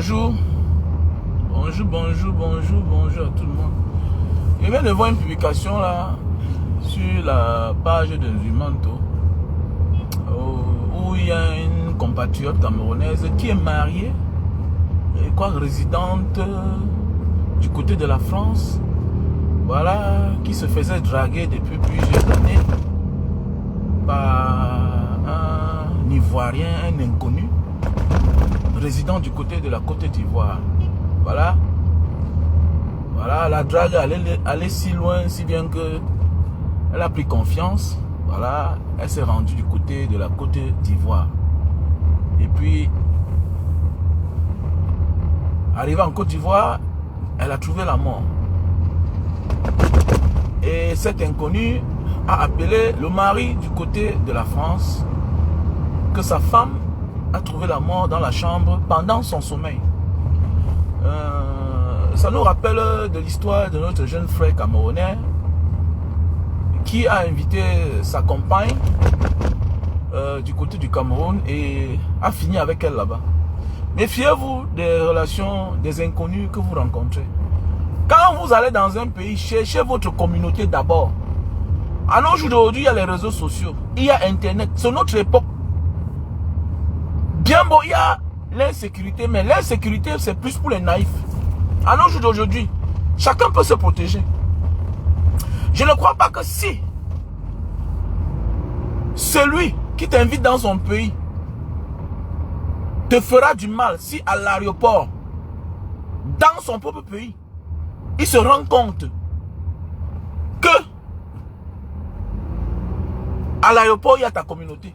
bonjour. Bonjour à tout le monde. Je viens de voir une publication là sur la page de Zumanto où il y a une compatriote camerounaise qui est mariée et quoi résidente du côté de la France. Voilà, qui se faisait draguer depuis plusieurs années par un Ivoirien, un inconnu, résident du côté de la Côte d'Ivoire. Voilà, la drague allait si loin, si bien que elle a pris confiance. Voilà, elle s'est rendue du côté de la Côte d'Ivoire. Et puis, arrivée en Côte d'Ivoire, elle a trouvé la mort. Et cet inconnu a appelé le mari du côté de la France que sa femme a trouvé la mort dans la chambre pendant son sommeil. Ça nous rappelle de l'histoire de notre jeune frère camerounais qui a invité sa compagne du côté du Cameroun et a fini avec elle là-bas. Méfiez-vous des relations des inconnus que vous rencontrez. Quand vous allez dans un pays, cherchez votre communauté d'abord. À nos jours d'aujourd'hui, il y a les réseaux sociaux, il y a Internet. C'est notre époque. Bien beau, il y a l'insécurité, mais l'insécurité, c'est plus pour les naïfs. À nos jours d'aujourd'hui, chacun peut se protéger. Je ne crois pas que si celui qui t'invite dans son pays te fera du mal, si à l'aéroport, dans son propre pays, il se rend compte que à l'aéroport, il y a ta communauté.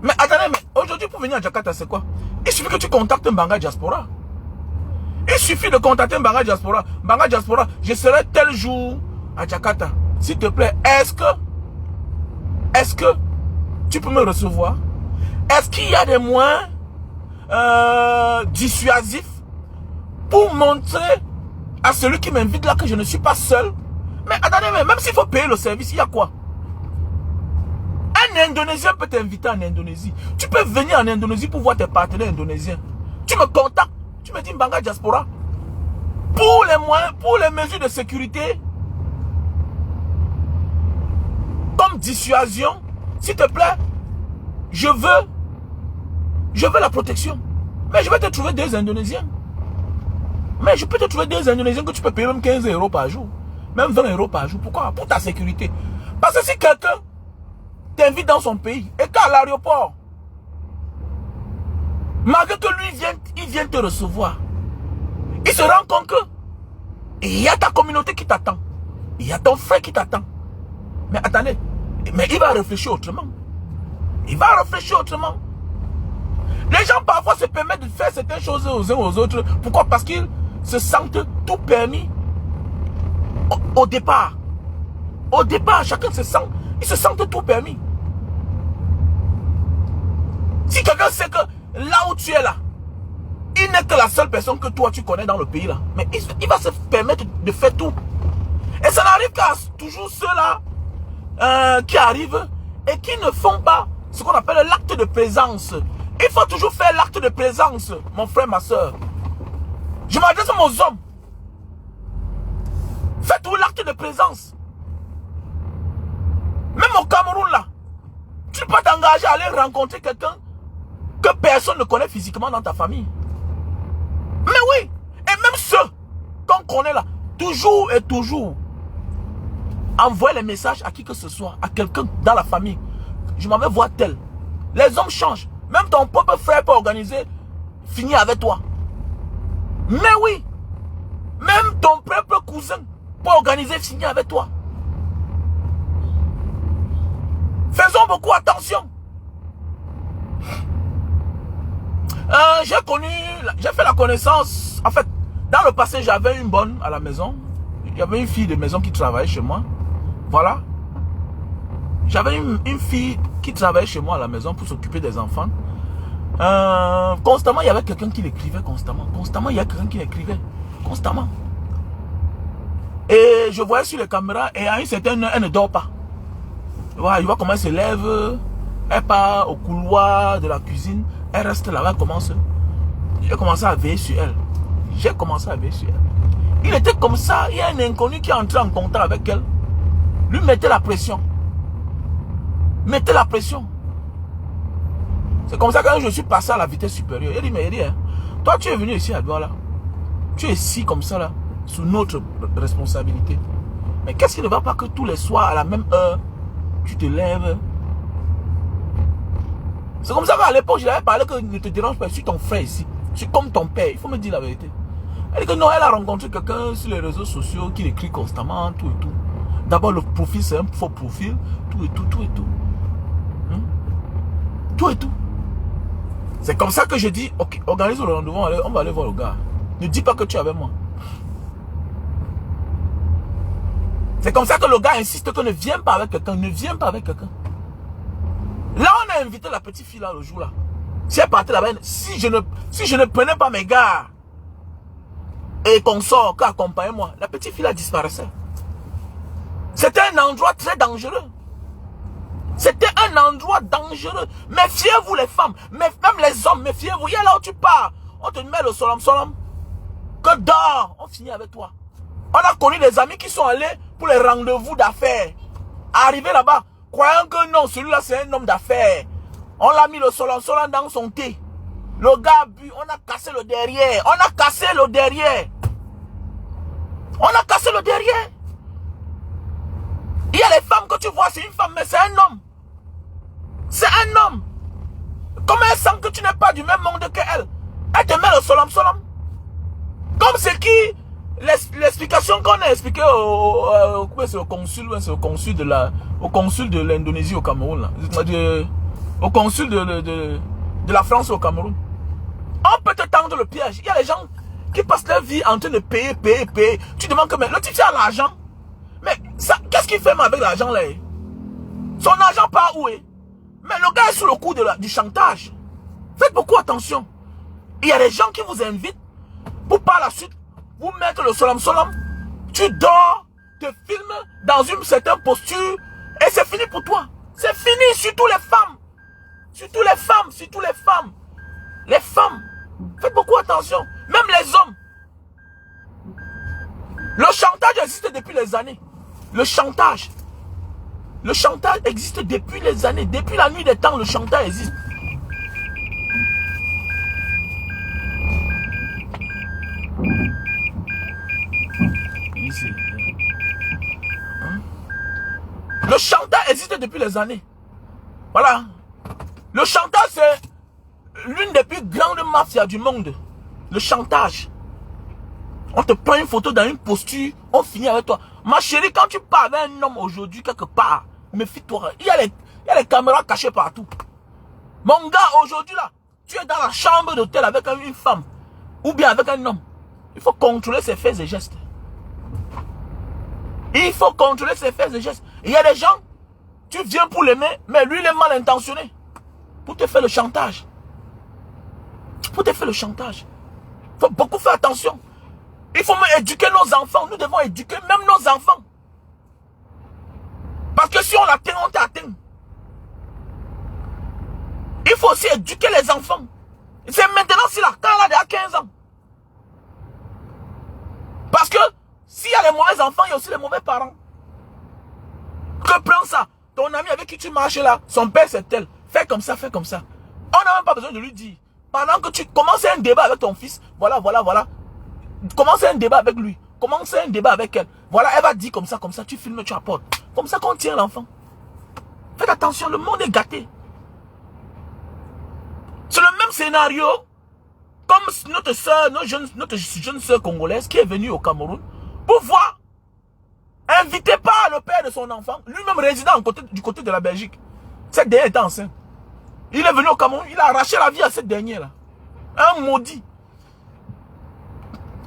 Mais attendez, mais aujourd'hui, pour venir à Jakarta, c'est quoi? Il suffit que tu contactes un Banga Diaspora. Il suffit de contacter un Banga Diaspora. Banga Diaspora, je serai tel jour à Jakarta. S'il te plaît, est-ce que tu peux me recevoir? Est-ce qu'il y a des moyens dissuasifs pour montrer à celui qui m'invite là que je ne suis pas seul? Mais attendez, mais même s'il faut payer le service, il y a quoi? Un Indonésien peut t'inviter en Indonésie. Tu peux venir en Indonésie pour voir tes partenaires indonésiens. Tu me contactes, tu me dis Banga Diaspora. Pour les moyens, pour les mesures de sécurité, comme dissuasion, s'il te plaît, je veux la protection. Mais je vais te trouver des Indonésiens. Mais je peux te trouver des Indonésiens que tu peux payer même 15 € par jour. Même 20 € par jour. Pourquoi? Pour ta sécurité. Parce que si quelqu'un t'invite dans son pays et qu'à l'aéroport, malgré que lui il vient te recevoir, il se rend compte que il y a ta communauté qui t'attend. Il y a ton frère qui t'attend. Mais attendez, mais il va réfléchir autrement. Il va réfléchir autrement. Les gens parfois se permettent de faire certaines choses aux uns aux autres. Pourquoi? Parce qu'ils se sentent tout permis au départ. Au départ, chacun se sent, ils se sentent tout permis. Si quelqu'un sait que là où tu es là, il n'est que la seule personne que toi tu connais dans le pays là, mais il va se permettre de faire tout. Et ça n'arrive qu'à toujours ceux-là qui arrivent et qui ne font pas ce qu'on appelle l'acte de présence. Il faut toujours faire l'acte de présence, mon frère, ma soeur. Je m'adresse aux hommes. Faites tout l'acte de présence. Même au Cameroun là, tu peux t'engager à aller rencontrer quelqu'un que personne ne connaît physiquement dans ta famille. Mais oui, et même ceux qu'on connaît là, toujours et toujours, envoie les messages à qui que ce soit, à quelqu'un dans la famille. Je m'en vais voir tel. Les hommes changent. Même ton propre frère peut organiser, finir avec toi. Mais oui, même ton propre cousin peut organiser, finir avec toi. Faisons beaucoup attention. J'ai fait la connaissance. En fait, dans le passé, j'avais une bonne à la maison. Il y avait une fille de maison qui travaillait chez moi. Voilà. J'avais une fille qui travaillait chez moi à la maison pour s'occuper des enfants. Constamment, il y avait quelqu'un qui l'écrivait constamment. Constamment, il y a quelqu'un qui l'écrivait. Constamment. Et je voyais sur les caméras, et à une certaine heure, elle ne dort pas. Voilà, je vois comment elle se lève. Elle part au couloir de la cuisine. Elle reste là-bas, elle commence. J'ai commencé à veiller sur elle. J'ai commencé à veiller sur elle. Il était comme ça. Il y a un inconnu qui est entré en contact avec elle. Lui mettait la pression. Mettez la pression. C'est comme ça que quand je suis passé à la vitesse supérieure, il dit, mais il dit, hein, toi tu es venu ici à Douala. Tu es ici comme ça là, sous notre responsabilité. Mais qu'est-ce qui ne va pas que tous les soirs à la même heure, tu te lèves? C'est comme ça qu'à l'époque, je lui avais parlé que ne te dérange pas, je suis ton frère ici. Je suis comme ton père, il faut me dire la vérité. Elle dit que non, elle a rencontré quelqu'un sur les réseaux sociaux qui écrit constamment, tout et tout. D'abord, le profil, c'est un faux profil, tout et tout, tout et tout. Tout et tout. C'est comme ça que je dis, ok, organise le rendez-vous, on va aller voir le gars. Ne dis pas que tu es avec moi. C'est comme ça que le gars insiste que ne viens pas avec quelqu'un, ne viens pas avec quelqu'un. Là, on a invité la petite fille là le jour là. Si elle partait là-bas, si je ne prenais pas mes gars et qu'on sort, qu'accompagne-moi, la petite fille là disparaissait. C'était un endroit très dangereux. C'était un endroit dangereux. Méfiez-vous les femmes, même les hommes, méfiez-vous. Il y a là où tu pars, on te met le solam. Que dehors, on finit avec toi. On a connu des amis qui sont allés pour les rendez-vous d'affaires. Arrivé là-bas, croyant que non, celui-là c'est un homme d'affaires. On l'a mis le solam dans son thé. Le gars a bu, on a cassé le derrière. On a cassé le derrière. On a cassé le derrière. Il y a les femmes que tu vois, c'est une femme, mais c'est un homme. C'est un homme. Comment elle sent que tu n'es pas du même monde qu'elle? Elle te met le solam. Comme c'est qui l'explication qu'on a expliqué au consul de l'Indonésie au Cameroun. Là. Au consul de la France au Cameroun. On peut te tendre le piège. Il y a les gens qui passent leur vie en train de payer. Tu demandes que mais le type a l'argent. Mais qu'est-ce qu'il fait avec l'argent là? Son argent part où est? Mais le gars est sous le coup du chantage. Faites beaucoup attention. Il y a des gens qui vous invitent pour par la suite vous mettre le solam. Tu dors, te filmes dans une certaine posture et c'est fini pour toi. C'est fini, surtout les femmes. Surtout les femmes. Les femmes. Faites beaucoup attention. Même les hommes. Le chantage existe depuis les années. Le chantage existe depuis les années. Depuis la nuit des temps, le chantage existe. Le chantage existe depuis les années. Voilà. Le chantage, c'est l'une des plus grandes mafias du monde. Le chantage. On te prend une photo dans une posture, on finit avec toi. Ma chérie, quand tu parles avec un homme aujourd'hui quelque part, méfie-toi. Il y a les caméras cachées partout. Mon gars, aujourd'hui là, tu es dans la chambre d'hôtel avec une femme ou bien avec un homme. Il faut contrôler ses faits et gestes. Il faut contrôler ses faits et gestes. Il y a des gens, tu viens pour l'aimer, mais lui il est mal intentionné. Pour te faire le chantage. Il faut beaucoup faire attention. Il faut même éduquer nos enfants. Nous devons éduquer même nos enfants. Parce que si on l'atteint, on t'atteint. Il faut aussi éduquer les enfants. C'est maintenant, c'est là, quand elle a déjà 15 ans. Parce que s'il y a les mauvais enfants, il y a aussi les mauvais parents. Que prends ça. Ton ami avec qui tu marches là, son père c'est tel. Fais comme ça, fais comme ça. On n'a même pas besoin de lui dire. Pendant que tu commences un débat avec ton fils, voilà. Commence un débat avec lui. Commence un débat avec elle. Voilà, elle va dire comme ça, tu filmes, tu apportes. Comme ça qu'on tient l'enfant. Faites attention, le monde est gâté. C'est le même scénario comme notre soeur, notre jeune soeur congolaise qui est venue au Cameroun pour voir, invité par le père de son enfant, lui-même résident du côté de la Belgique. Cette dernière était enceinte. Il est venu au Cameroun, il a arraché la vie à cette dernière-là. Un maudit.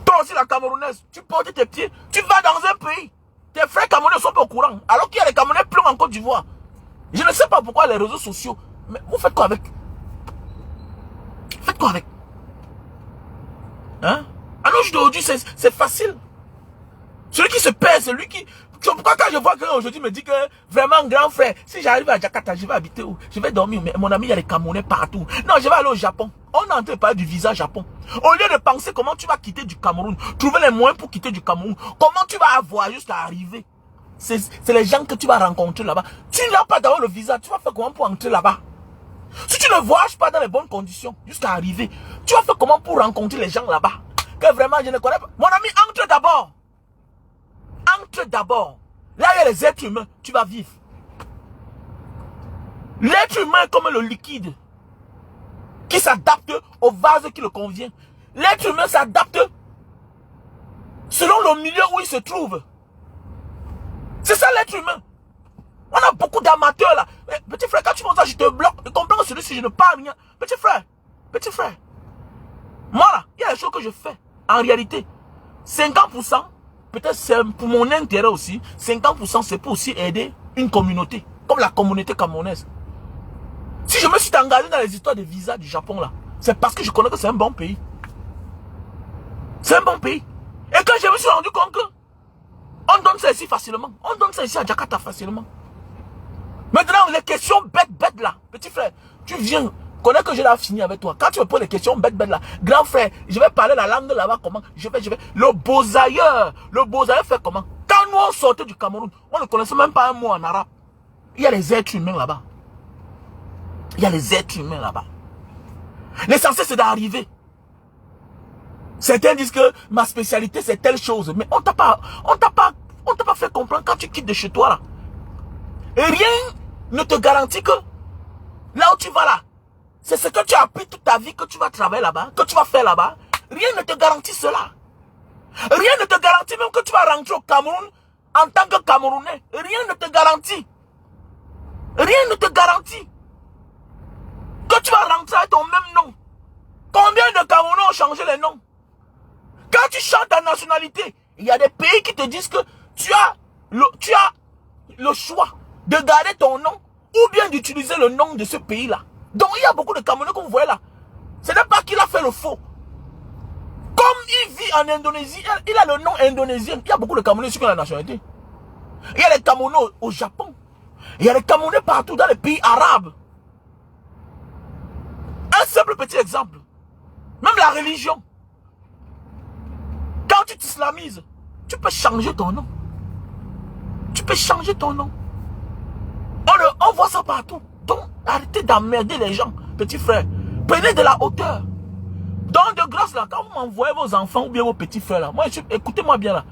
Toi aussi la Camerounaise, tu portes tes pieds, tu vas dans un pays. Tes frères camerounais sont pas au courant. Alors qu'il y a des Camerounais plein en Côte d'Ivoire. Je ne sais pas pourquoi les réseaux sociaux. Mais vous faites quoi avec? Faites quoi avec? Hein? À l'âge d'aujourd'hui, c'est facile. Celui qui se perd, c'est lui qui... C'est pourquoi quand je vois qu'aujourd'hui me dit que vraiment grand frère, si j'arrive à Jakarta, je vais habiter où? Je vais dormir. Mais mon ami, il y a les Camerounais partout. Non, je vais aller au Japon. On est en train de parler du visa Japon. Au lieu de penser comment tu vas quitter du Cameroun, trouver les moyens pour quitter du Cameroun, comment tu vas avoir jusqu'à arriver. C'est les gens que tu vas rencontrer là-bas. Tu n'as pas d'avoir le visa, tu vas faire comment pour entrer là-bas? Si tu ne voyages pas dans les bonnes conditions jusqu'à arriver, tu vas faire comment pour rencontrer les gens là-bas? Que vraiment je ne connais pas. Mon ami, entre d'abord. Entre d'abord. Là, il y a les êtres humains. Tu vas vivre. L'être humain est comme le liquide qui s'adapte au vase qui le convient. L'être humain s'adapte selon le milieu où il se trouve. C'est ça l'être humain. On a beaucoup d'amateurs là. Petit frère, quand tu vois ça, je te bloque. Je comprends que celui-ci, je ne parle rien. Petit frère. Moi là, il y a des choses que je fais. En réalité, 50%, peut-être c'est pour mon intérêt aussi. 50% c'est pour aussi aider une communauté. Comme la communauté camerounaise. Si je me suis engagé dans les histoires de visa du Japon là, c'est parce que je connais que c'est un bon pays. C'est un bon pays. Et quand je me suis rendu compte que on donne ça ici facilement. On donne ça ici à Jakarta facilement. Maintenant, les questions bêtes là. Petit frère, tu viens. Connais que je l'ai fini avec toi. Quand tu me poses les questions bêtes là. Grand frère, je vais parler la langue là-bas comment? Je vais. Le Bozailleur fait comment? Quand nous on sortait du Cameroun, on ne connaissait même pas un mot en arabe. Il y a les êtres humains là-bas. L'essentiel c'est d'arriver. Certains disent que ma spécialité c'est telle chose. Mais on t'a pas fait comprendre quand tu quittes de chez toi là. Et rien ne te garantit que là où tu vas là, c'est ce que tu as appris toute ta vie que tu vas travailler là-bas, que tu vas faire là-bas. Rien ne te garantit cela. Rien ne te garantit même que tu vas rentrer au Cameroun en tant que Camerounais. Rien ne te garantit. Rien ne te garantit que tu vas rentrer avec ton même nom. Combien de Camerounais ont changé les noms? Quand tu changes ta nationalité, il y a des pays qui te disent que tu as le choix de garder ton nom ou bien d'utiliser le nom de ce pays-là. Donc il y a beaucoup de Camerounais que vous voyez là. Ce n'est pas qu'il a fait le faux. Comme il vit en Indonésie, il a le nom indonésien. Il y a beaucoup de Camerounais qui ont la nationalité. Il y a les Camerounais au Japon. Il y a les Camerounais partout dans les pays arabes. Un simple petit exemple. Même la religion. Quand tu t'islamises, tu peux changer ton nom. Tu peux changer ton nom. On voit ça partout. Donc, arrêtez d'emmerder les gens, petit frère. Prenez de la hauteur. Donc, de grâce, là, quand vous m'envoyez vos enfants ou bien vos petits frères, là, écoutez-moi bien, là.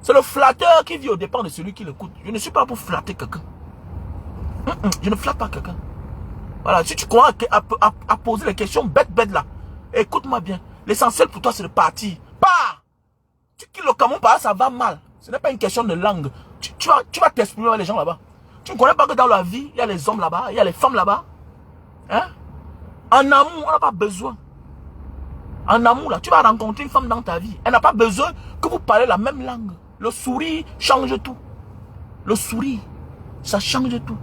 C'est le flatteur qui vit au dépend de celui qui l'écoute. Je ne suis pas pour flatter quelqu'un. Je ne flatte pas quelqu'un. Voilà, si tu commences à poser les questions bêtes, là, écoute-moi bien. L'essentiel pour toi, c'est de partir. Pas! Tu quittes le Cameroun, ça va mal. Ce n'est pas une question de langue. Tu vas t'exprimer avec les gens là-bas. Tu ne connais pas que dans la vie, il y a les hommes là-bas, il y a les femmes là-bas. Hein? En amour, on n'a pas besoin. En amour, là, tu vas rencontrer une femme dans ta vie. Elle n'a pas besoin que vous parlez la même langue. Le sourire change tout. Le sourire, ça change tout.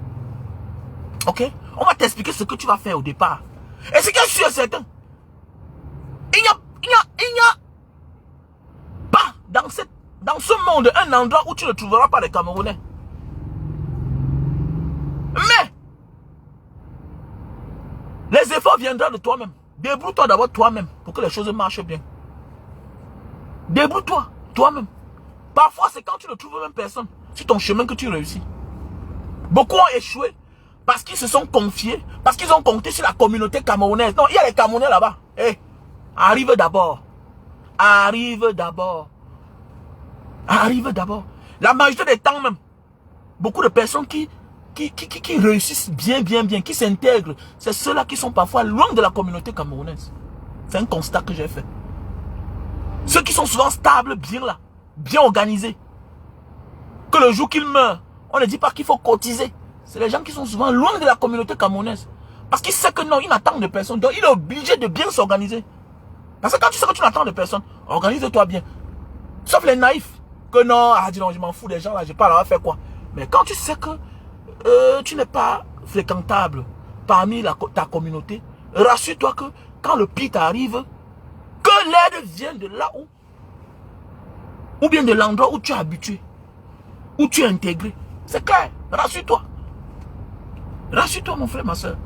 Ok? On va t'expliquer ce que tu vas faire au départ. Et ce qui est sûr et certain, il n'y a pas dans ce monde un endroit où tu ne trouveras pas les Camerounais. Mais les efforts viendront de toi-même. Débrouille-toi d'abord toi-même pour que les choses marchent bien. Débrouille-toi toi-même. Parfois, c'est quand tu ne trouves même personne sur ton chemin que tu réussis. Beaucoup ont échoué parce qu'ils se sont confiés, parce qu'ils ont compté sur la communauté camerounaise. Non, il y a les Camerounais là-bas. Hey, arrive d'abord. Arrive d'abord. Arrive d'abord. La majorité des temps même, beaucoup de personnes qui réussissent bien, qui s'intègrent, c'est ceux-là qui sont parfois loin de la communauté camerounaise. C'est un constat que j'ai fait. Ceux qui sont souvent stables, bien là, bien organisés. Que le jour qu'ils meurent, on ne dit pas qu'il faut cotiser. C'est les gens qui sont souvent loin de la communauté camerounaise. Parce qu'ils savent que non, ils n'attendent de personne. Donc il est obligé de bien s'organiser. Parce que quand tu sais que tu n'attends de personne, organise-toi bien. Sauf les naïfs. Que non, dis non, je m'en fous des gens là, je parle, on va faire quoi. Mais quand tu sais que tu n'es pas fréquentable parmi ta communauté, rassure-toi que quand le pire t'arrive, que l'aide vient de là où bien de l'endroit où tu es habitué. où tu es intégré. C'est clair. Rassure-toi. Rassure-toi, mon frère, ma soeur.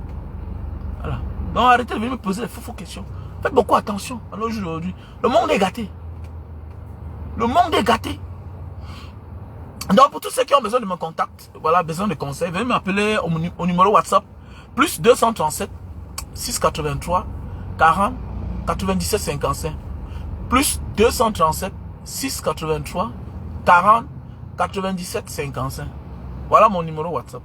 Voilà. Donc arrêtez de venir me poser des faux questions. Faites beaucoup attention à nos jours d'aujourd'hui. Le monde est gâté. Le monde est gâté. Donc pour tous ceux qui ont besoin de mon contact, voilà, besoin de conseils, venez m'appeler au numéro WhatsApp plus 237 683 40 97 55 plus 237 683 40 97 55. Voilà mon numéro WhatsApp.